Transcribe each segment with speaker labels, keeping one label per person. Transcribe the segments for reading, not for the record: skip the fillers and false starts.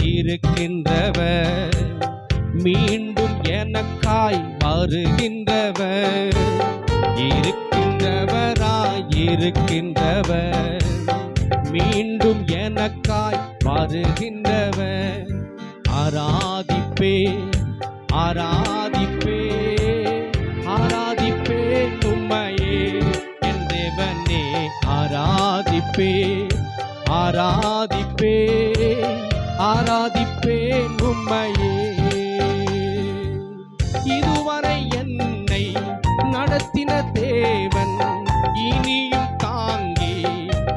Speaker 1: இருக்கின்றவர், மீண்டும் எனக்காய் வருகின்றவர், இருக்கின்றவர், மீண்டும் எனக்காய் வருகின்றவர். ஆராதிப்பே ஆராதிப்பே ஆராதிப்பே உம்மையே என் தேவனே. ஆராதிப்பே ஆராதிப்பே ஆராதிப்பே உம்மையே. இதுவரை என்னை நடத்தின தேவன் இனியும் தாங்கி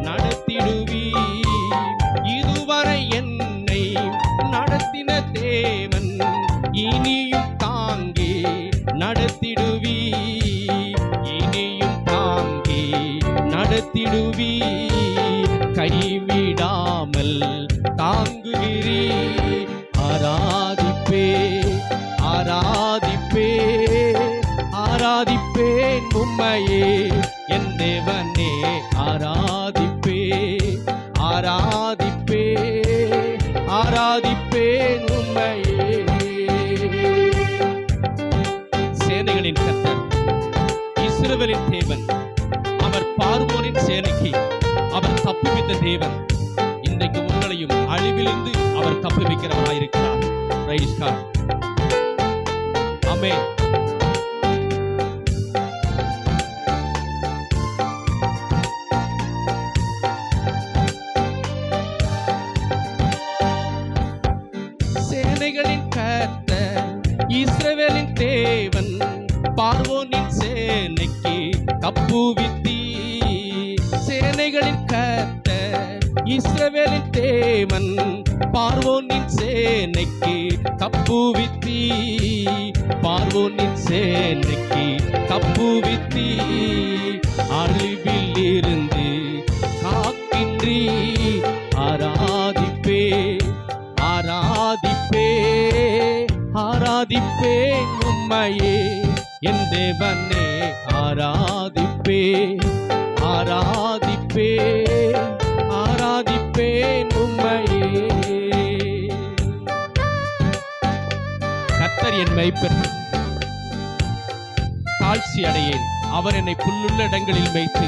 Speaker 1: நடத்திடுவீர். இதுவரை என்னை நடத்தின தேவன் இனியும் தாங்கி நடத்திடுவீர். இனியும் தாங்கி நடத்திடுவீர். கைவிடாமல் தாங்குகிறீர். ஆராதிப்பே ஆராதிப்பே ஆராதிப்பேன் உம்மையே என் தேவனே. ஆராதிப்பே ஆராதிப்பே ஆராதிப்பேன் உம்மையே. சேனைகளின் கர்த்தர், இஸ்ரவேலின் தேவன், அவர் பார்வோனின் சேனைக்கு அவர் தப்புவித்த தேவன். இன்றைக்கு உங்களையும் அழிவிலிருந்து அவர் தப்புவிக்கிறவராயிருக்கிறார். Price God. ஆமென். சேனைகளின் கர்த்தர், இஸ்ரவேலின் தேவன், பார்வோனின் சேனைக்கு தப்புவித்தீர். சேனைகளின் கர்த்தர், இஸ்ரவேலின் தேவன், பார்வோனின் சேனைக்கு தப்புவித்தீர். பார்வோனின் சேனைக்கு தப்புவித்தீர். அழிவில் இருந்து காக்கின்றீர். ஆராதிப்பே ஆராதிப்பே ஆராதிப்பே உம்மையே என் தேவனே. ஆராதிப்பே ஆராதிப்பே ஆராதிப்பே உம்மையே. கர்த்தர் என் மேய்ப்பர், தாழ்ச்சி அடையேன். அவர் என்னை புல்லுள்ள இடங்களில் மேய்த்து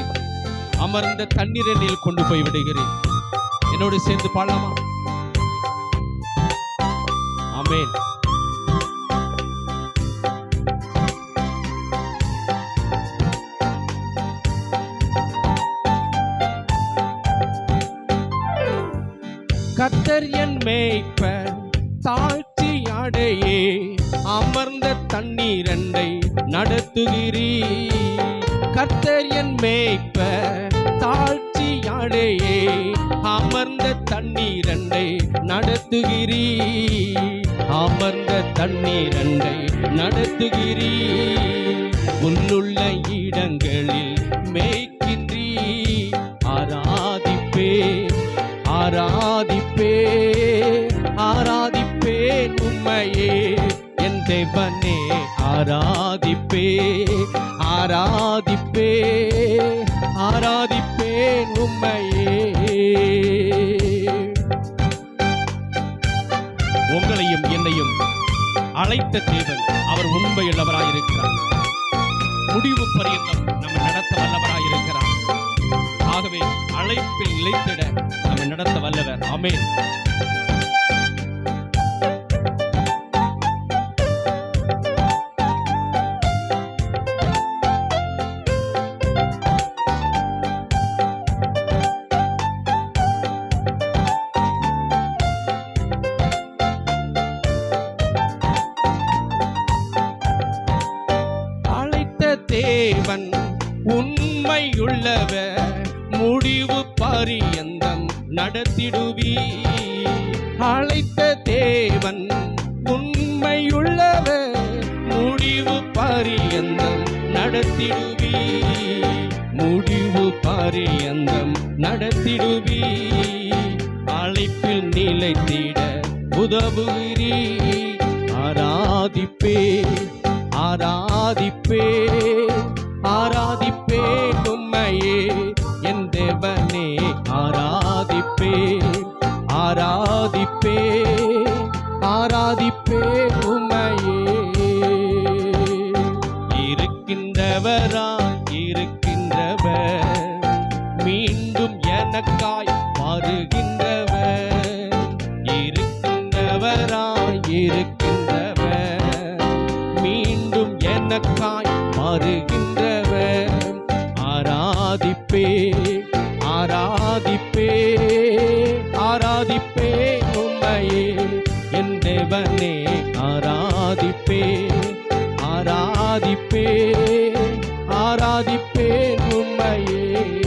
Speaker 1: அமர்ந்த தண்ணீரில் கொண்டு போய் விடுகிறேன். என்னோடு சேர்ந்து பாடலாமா? ஆமென். கர்த்தர் என் மேய்ப்பர், தாழ்ச்சி அடையே அமர்ந்த தண்ணீரண்டை நடத்துகிறீர். கர்த்தர் என் மேய்ப்பர், தாழ்ச்சி அடையே அமர்ந்த தண்ணீரண்டை நடத்துகிறீர். அமர்ந்த தண்ணீரண்டை நடத்துகிறீர். புல்லுள்ள இடங்களில் மேய்க்கின்றீர். ஆராதிப்பே ஆராதிப்பே ஆராதிப்பே உம்மையே என் தேவனே. ஆராதிப்பே ஆராதிப்பே ஆராதிப்பே உம்மையே. உங்களையும் என்னையும் அழைத்த தேவன் அவர் உண்மையுள்ளவராயிருக்கிறார். முடிவு பரியந்தம் நம்ம நடத்த வல்லவராயிருக்கிறார். ஆகவே அழைப்பில் நிலைத்திட நம்ம நடத்த வல்லவர். ஆமென். அழைத்த தேவன் உண்மையுள்ளவர், முடிவு பரியந்தம் நடத்திடுவீர். அழைத்த தேவன் உண்மையுள்ளவர், முடிவு பரியந்தம் நடத்திடுவீர். முடிவு பரியந்தம் நடத்திடுவீர். அழைப்பில் நிலைத்திட உதவுகிறீர். ஆராதிப்பே ஆராதிப்பே ஆராதிப்பே உம்மையே என் தேவனே. ஆராதிப்பே ஆராதிப்பே ஆராதிப்பே உம்மையே. இருக்கின்றவர் மீண்டும் எனக்காய் மாறுகின்றவர். இருக்கின்றவர் மீண்டும் எனக்காய் மாறுகின்றவர். ஆராதிப்பே ஆராதிப்பே ஆராதிப்பே உம்மையே என் தேவனே. ஆராதிப்பே ஆராதிப்பே ஆராதிப்பே உம்மையே.